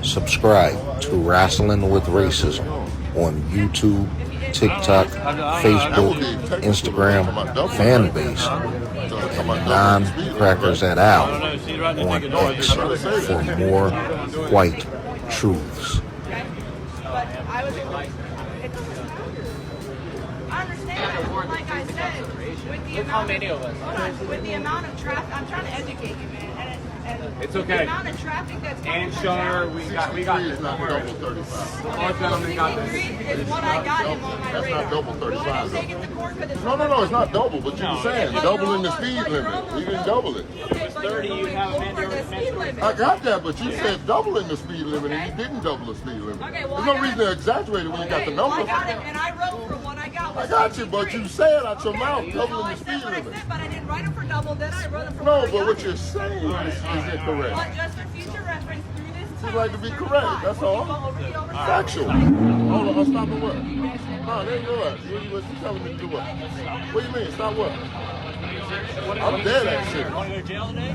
Subscribe to Rasslin with Racism on YouTube, TikTok, Facebook, Instagram, Fanbase, and Non-Crackers at Al on X for more white truths. I understand, like I said, with the amount of traffic, I'm trying to educate you, man. And it's okay. The amount of traffic that's going and Shar, we got this. Don't worry. All gentlemen got this. Is what I got him on my That's radar. not double 35. Take it to court for this. No, it's not double, but you were saying doubling the speed limit. You didn't double it. If it was 30, you'd have a speed limit. I got that, but you said doubling the speed limit, and you didn't double the speed limit. Okay, well, There's no reason to exaggerate it when you got the number. I got it, and I wrote for what I got. I got you, but you said out your mouth doubling the speed limit. But I didn't write it for double, then I wrote it for No, but what you're saying is incorrect. But just for future reference, through this You'd like to be correct, that's all. Factual. Hold on, I'll stop at what? No, there you go. What you telling me to do what? What do you mean? Stop what? I'm dead at shit.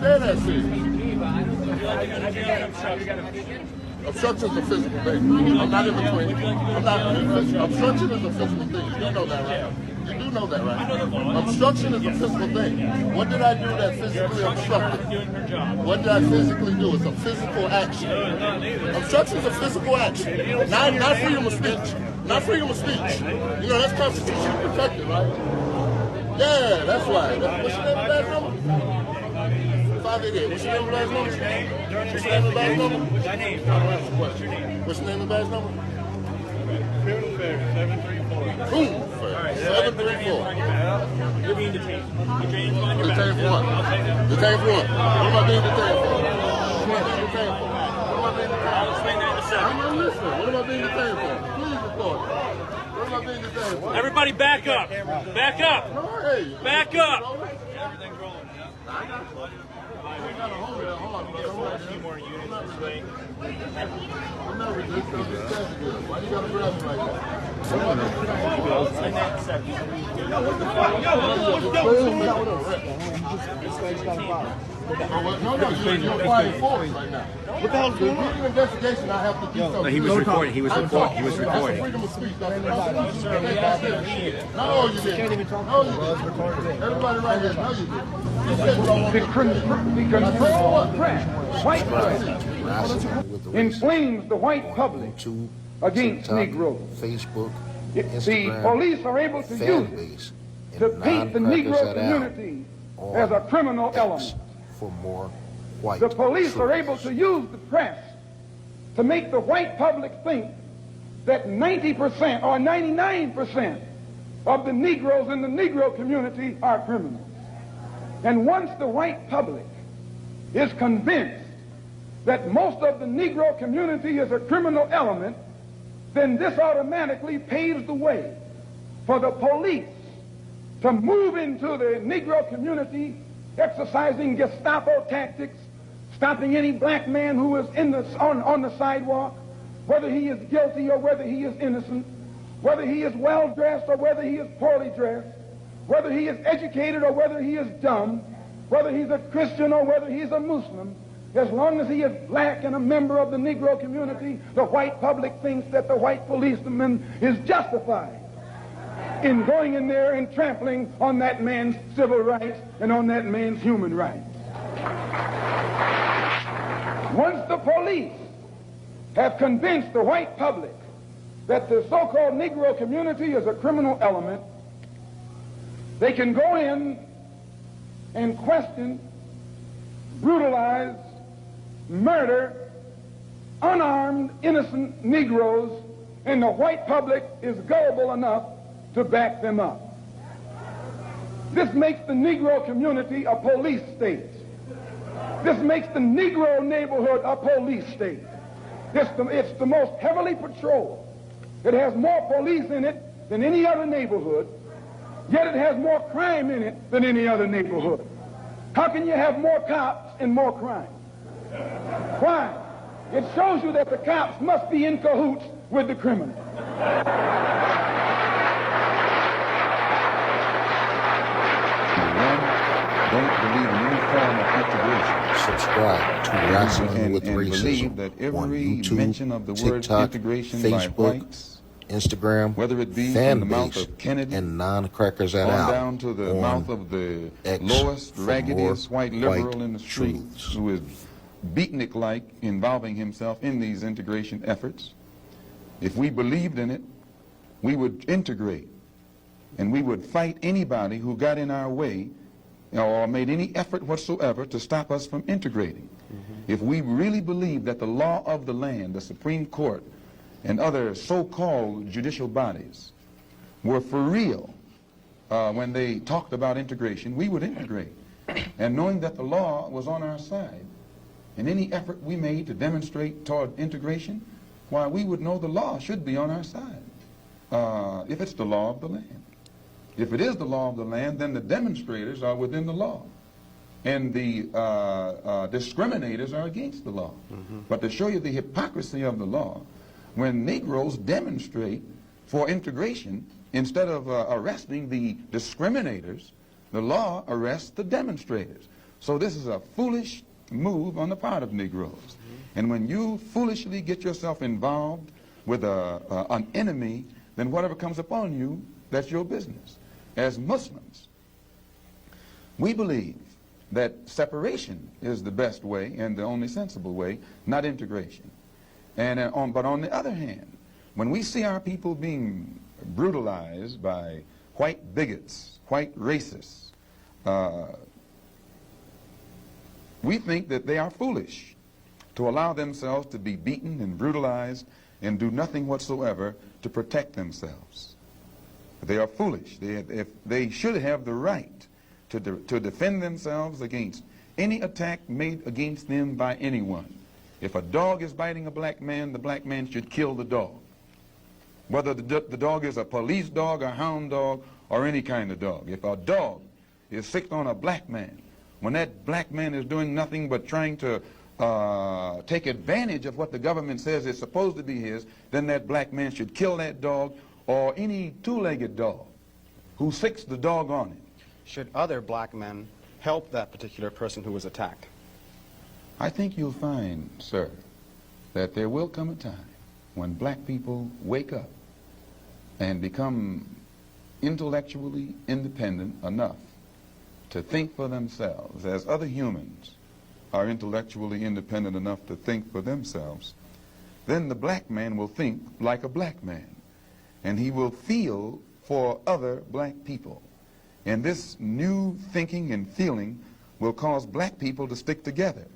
Dead at shit. Obstruction is a physical thing. I'm not in between. Obstruction is a physical thing. You know that, right? You do know that, right? Obstruction is a physical thing. What did I do that physically obstructed? What did I physically do? It's a physical action. Obstruction is a physical action. Not freedom of speech. Not freedom of speech. You know, that's constitutionally protected, right? Yeah, that's right. What's your name of that number? 588. What's your name of that number? What's your name of that number? What's your name of that number? Criminal Fair, 734. Boom. 734. You're being detained. Detained on your back. Detained for what? Detained for what? What am I being detained for? What am I being detained for? What am I being detained for? I'll explain that in a second. I'm not listening. What am I being detained for? Please record. What am I being detained for? Everybody back up. Back up. No, hey. Back up. Everything's rolling. I got you. You gotta hold it. Hold on. A few more units this way. I'm not resisting. I'm just testing you. Why you gotta grab me like that? I'll explain that in a second. No, you're applying force right now. What the hell's going on? The investigation, I have to do something. No, he was recording. He was recording. That's freedom of speech. No, you didn't. No, you didn't. Everybody right here, no, you didn't. You said what I want to White press inflames the white public YouTube, against TikTok, Negroes. Facebook, The Instagram, police are able to use it Fanbase, to and paint the Non-Crackers Negro at Al community on as a criminal X element. for more white The police are truths. able to use the press to make the white public think that 90% or 99% of the Negroes in the Negro community are criminals. And once the white public is convinced that most of the Negro community is a criminal element, then this automatically paves the way for the police to move into the Negro community, exercising Gestapo tactics, stopping any black man who is on the sidewalk, whether he is guilty or whether he is innocent, whether he is well dressed or whether he is poorly dressed, whether he is educated or whether he is dumb, whether he's a Christian or whether he's a Muslim. As long as he is black and a member of the Negro community, the white public thinks that the white policeman is justified in going in there and trampling on that man's civil rights and on that man's human rights. Once the police have convinced the white public that the so-called Negro community is a criminal element, they can go in and question, brutalize, murder unarmed, innocent Negroes, and the white public is gullible enough to back them up. This makes the Negro community a police state. This makes the Negro neighborhood a police state. It's the most heavily patrolled. It has more police in it than any other neighborhood, yet it has more crime in it than any other neighborhood. How can you have more cops and more crime? Why? It shows you that the cops must be in cahoots with the criminals. Don't believe in any form of integration. Subscribe to Rasslin with and believe Racism that on every YouTube, mention of the word TikTok, integration by Facebook, whites, Instagram, whether it be fan from the mouth base, of Kennedy and non-crackers at on Al down to the on mouth of the X lowest, for raggediest more white liberal in the streets, truths. who is beatnik-like involving himself in these integration efforts. If we believed in it, we would integrate, and we would fight anybody who got in our way or made any effort whatsoever to stop us from integrating. If we really believed that the law of the land, the Supreme Court, and other so-called judicial bodies were for real when they talked about integration, we would integrate. And knowing that the law was on our side, and any effort we made to demonstrate toward integration, why, we would know the law should be on our side, if it's the law of the land. If it is the law of the land, then the demonstrators are within the law, and the discriminators are against the law. But to show you the hypocrisy of the law, when Negroes demonstrate for integration, instead of arresting the discriminators, the law arrests the demonstrators. So this is a foolish move on the part of Negroes. And when you foolishly get yourself involved with an enemy, then whatever comes upon you, that's your business. As Muslims, we believe that separation is the best way and the only sensible way, not integration. And but on the other hand, when we see our people being brutalized by white bigots, white racists, we think that they are foolish to allow themselves to be beaten and brutalized and do nothing whatsoever to protect themselves. They are foolish. They should have the right to defend themselves against any attack made against them by anyone. If a dog is biting a black man, the black man should kill the dog. Whether the dog is a police dog, a hound dog, or any kind of dog. If a dog is sick on a black man, when that black man is doing nothing but trying to take advantage of what the government says is supposed to be his, then that black man should kill that dog, or any two-legged dog who sicks the dog on him. Should other black men help that particular person who was attacked? I think you'll find, sir, that there will come a time when black people wake up and become intellectually independent enough to think for themselves, as other humans are intellectually independent enough to think for themselves. Then the black man will think like a black man, and he will feel for other black people. And this new thinking and feeling will cause black people to stick together.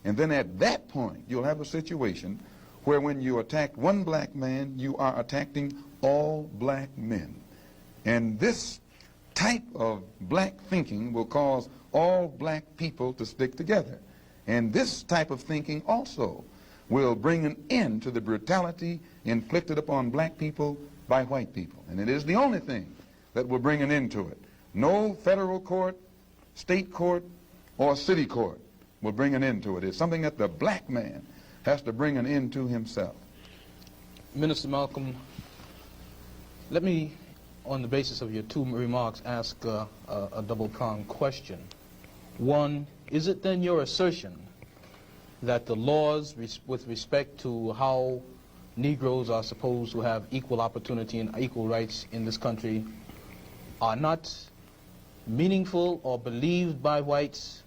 And then at that point, you'll have a situation where when you attack one black man, you are attacking all black men. And this type of black thinking will cause all black people to stick together. And this type of thinking also will bring an end to the brutality inflicted upon black people by white people. And it is the only thing that will bring an end to it. No federal court, state court, or city court will bring an end to it. It's something that the black man has to bring an end to himself. Minister Malcolm, let me, on the basis of your two remarks, ask a double-pronged question. One, is it then your assertion that the laws with respect to how Negroes are supposed to have equal opportunity and equal rights in this country are not meaningful or believed by whites?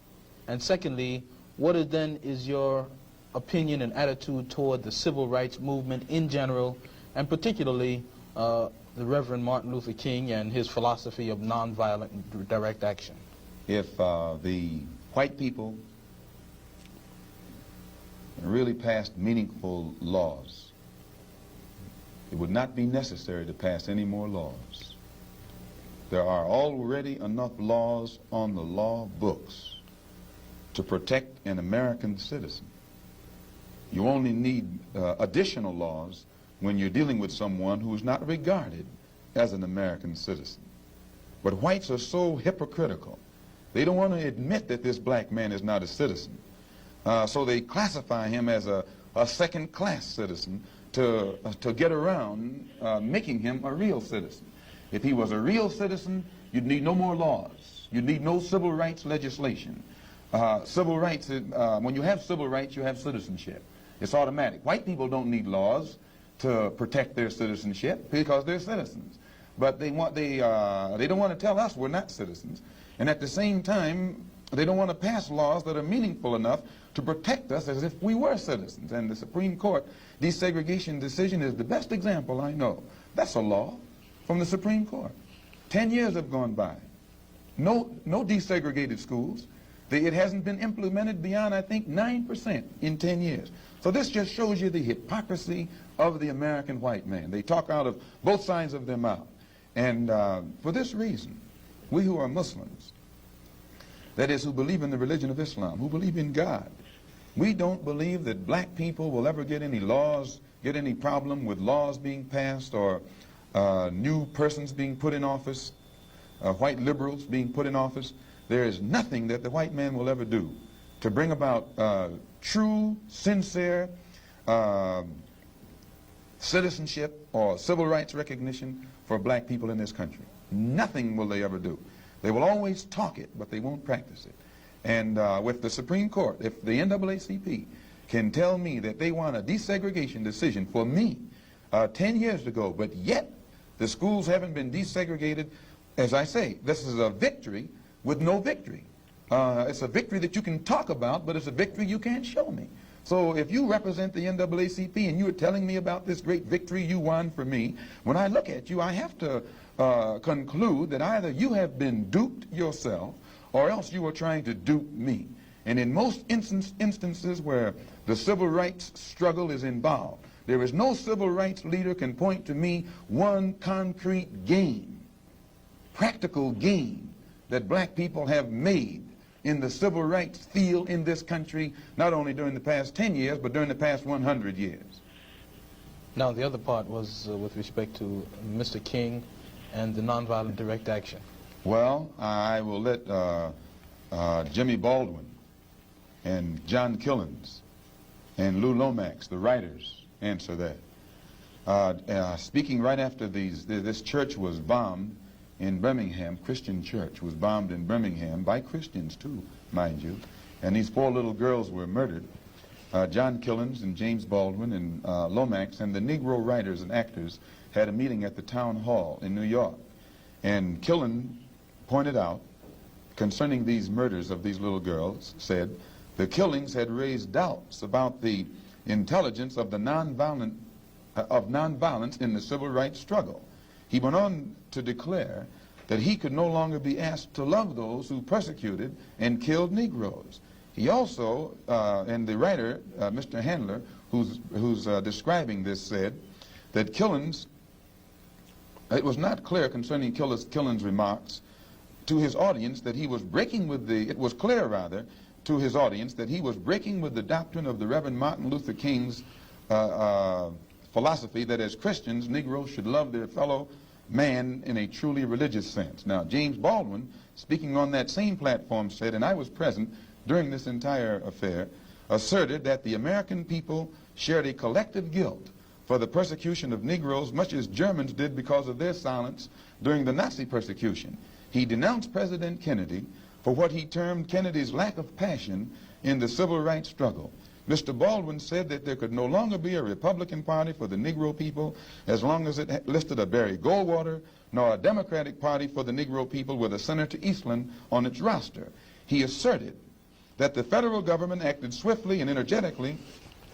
And secondly, what is your opinion and attitude toward the civil rights movement in general, and particularly the Reverend Martin Luther King and his philosophy of nonviolent direct action? If the white people really passed meaningful laws, it would not be necessary to pass any more laws. There are already enough laws on the law books to protect an American citizen. You only need additional laws when you're dealing with someone who is not regarded as an American citizen. But whites are so hypocritical. They don't want to admit that this black man is not a citizen. So they classify him as a second-class citizen to get around making him a real citizen. If he was a real citizen, you'd need no more laws. You'd need no civil rights legislation. Civil rights, when you have civil rights, you have citizenship. It's automatic. White people don't need laws to protect their citizenship because they're citizens. But they don't want to tell us we're not citizens. And at the same time, they don't want to pass laws that are meaningful enough to protect us as if we were citizens. And the Supreme Court desegregation decision is the best example I know. That's a law from the Supreme Court. 10 years have gone by. No desegregated schools. It hasn't been implemented beyond, I think, 9% in 10 years. So this just shows you the hypocrisy of the American white man. They talk out of both sides of their mouth. And for this reason, we who are Muslims, that is, who believe in the religion of Islam, who believe in God, we don't believe that black people will ever get any laws, get any problem with laws being passed or new persons being put in office, white liberals being put in office. There is nothing that the white man will ever do to bring about true, sincere citizenship or civil rights recognition for black people in this country. Nothing will they ever do. They will always talk it, but they won't practice it. And with the Supreme Court, if the NAACP can tell me that they want a desegregation decision for me 10 years ago, but yet the schools haven't been desegregated, as I say, this is a victory with no victory. It's a victory that you can talk about, but it's a victory you can't show me. So if you represent the NAACP and you're telling me about this great victory you won for me, when I look at you, I have to conclude that either you have been duped yourself or else you are trying to dupe me. And in most instances where the civil rights struggle is involved, there is no civil rights leader can point to me one concrete gain, practical gain, that black people have made in the civil rights field in this country, not only during the past 10 years, but during the past 100 years. Now, the other part was with respect to Mr. King and the nonviolent direct action. Well, I will let Jimmy Baldwin and John Killens and Lou Lomax, the writers, answer that. Speaking right after this church was bombed in Birmingham, Christian church was bombed in Birmingham by Christians too, mind you, and these 4 little girls were murdered. John Killens and James Baldwin and Lomax and the Negro writers and actors had a meeting at the town hall in New York, and Killen pointed out concerning these murders of these little girls, said the killings had raised doubts about the intelligence of the nonviolence in the civil rights struggle. He went on to declare that he could no longer be asked to love those who persecuted and killed Negroes. He also, and the writer, Mr. Handler, who's describing this, said that Killens, it was not clear concerning Killens' remarks to his audience that he was breaking with it was clear rather to his audience that he was breaking with the doctrine of the Reverend Martin Luther King's philosophy that as Christians, Negroes should love their fellow man in a truly religious sense. Now, James Baldwin, speaking on that same platform, said, and I was present during this entire affair, asserted that the American people shared a collective guilt for the persecution of Negroes, much as Germans did because of their silence during the Nazi persecution. He denounced President Kennedy for what he termed Kennedy's lack of passion in the civil rights struggle. Mr. Baldwin said that there could no longer be a Republican Party for the Negro people as long as it listed a Barry Goldwater, nor a Democratic Party for the Negro people with a Senator Eastland on its roster. He asserted that the federal government acted swiftly and energetically,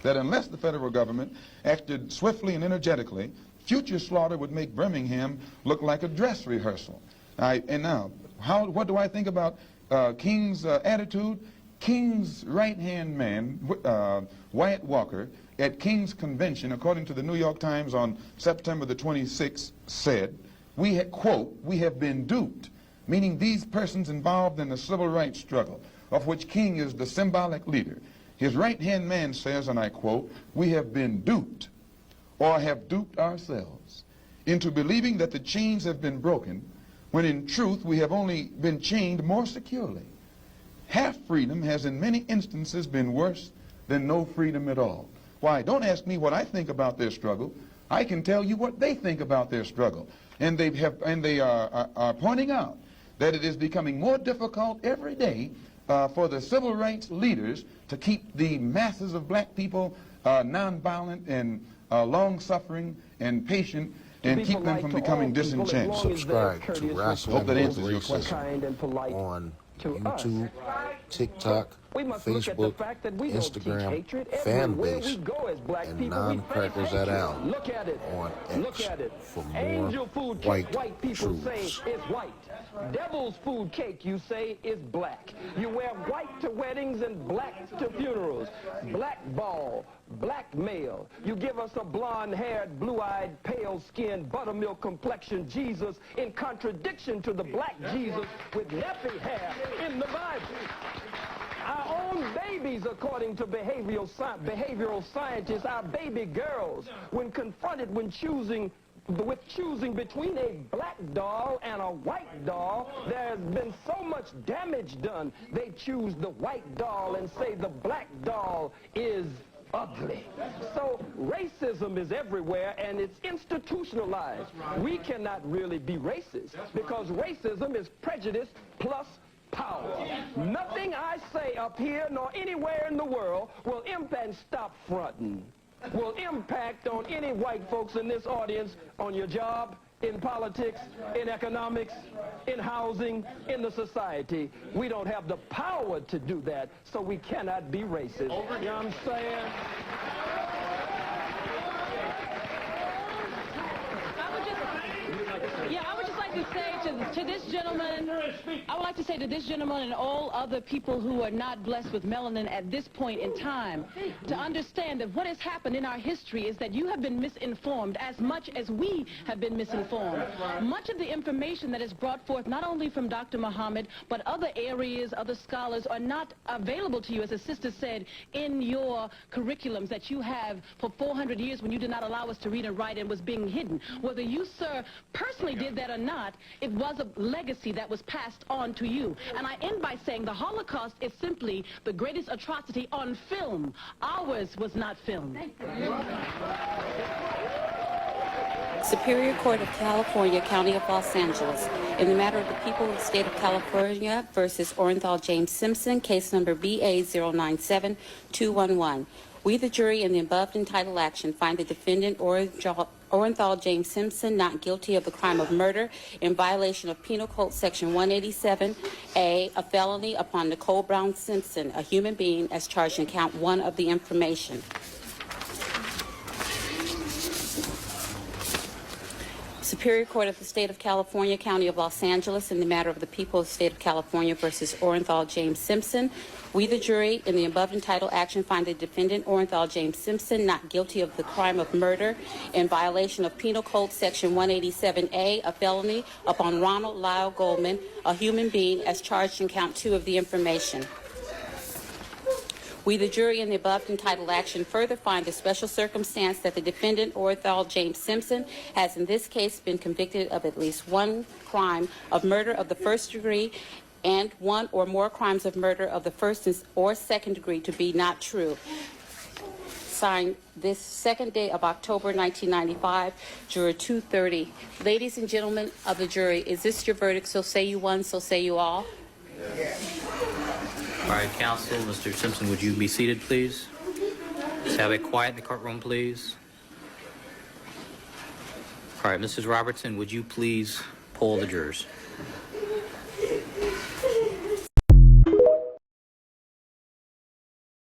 that unless the federal government acted swiftly and energetically, future slaughter would make Birmingham look like a dress rehearsal. And now, what do I think about King's attitude? King's right-hand man, Wyatt Walker, at King's convention, according to the New York Times on September the 26th, said, quote, we have been duped, meaning these persons involved in the civil rights struggle, of which King is the symbolic leader. His right-hand man says, and I quote, we have been duped, or have duped ourselves, into believing that the chains have been broken, when in truth we have only been chained more securely. Half freedom has in many instances been worse than no freedom at all. Why, don't ask me what I think about their struggle. I can tell you what they think about their struggle. And they are pointing out that it is becoming more difficult every day for the civil rights leaders to keep the masses of black people nonviolent and long-suffering and patient and keep them from becoming disenchanted. Subscribe to Rasslin Hope that with answers your question. Racism on YouTube, TikTok, Facebook, Instagram, Fanbase, and Non-Crackers et al. on X for more white truths. Devil's food cake, you say, is black. You wear white to weddings and black to funerals. Black ball, black male. You give us a blonde-haired, blue-eyed, pale-skinned, buttermilk complexion Jesus in contradiction to the black Jesus with nappy hair in the Bible. Our own babies, according to behavioral scientists, our baby girls, when confronted with choosing between a black doll and a white doll, there's been so much damage done, they choose the white doll and say the black doll is ugly. So racism is everywhere and it's institutionalized. We cannot really be racist because racism is prejudice plus power. Nothing I say up here nor anywhere in the world will impact stop fronting. Will impact on any white folks in this audience, on your job, in politics, in economics, in housing, in the society. We don't have the power to do that, so we cannot be racist. You know what I'm saying? I would just like to say to this gentleman, I would like to say to this gentleman and all other people who are not blessed with melanin at this point in time, to understand that what has happened in our history is that you have been misinformed as much as we have been misinformed. Much of the information that is brought forth, not only from Dr. Muhammad, but other areas, other scholars, are not available to you, as the sister said, in your curriculums that you have for 400 years when you did not allow us to read and write and was being hidden. Whether you, sir, personally did that or not, it was a legacy that was passed on to you. And I end by saying the Holocaust is simply the greatest atrocity on film. Ours was not filmed. Superior Court of California, County of Los Angeles, in the matter of the people of the state of California versus Orenthal James Simpson, case number BA097211. We, the jury, in the above entitled action, find the defendant Orenthal James Simpson not guilty of the crime of murder in violation of Penal Code Section 187A, a felony upon Nicole Brown Simpson, a human being, as charged in count 1 of the information. Superior Court of the State of California, County of Los Angeles, in the matter of the people of the State of California versus Orenthal James Simpson. We, the jury, in the above entitled action, find the defendant Orenthal James Simpson not guilty of the crime of murder in violation of Penal Code Section 187A, a felony upon Ronald Lyle Goldman, a human being, as charged in count 2 of the information. We, the jury, in the above entitled action, further find the special circumstance that the defendant, Orenthal James Simpson, has in this case been convicted of at least one crime of murder of the first degree and one or more crimes of murder of the first or second degree to be not true. Signed this second day of October 1995, Juror 230. Ladies and gentlemen of the jury, is this your verdict? So say you one, so say you all. All right, counsel, Mr. Simpson, would you be seated, please? Let's have it quiet in the courtroom, please. All right, Mrs. Robertson, would you please poll the jurors?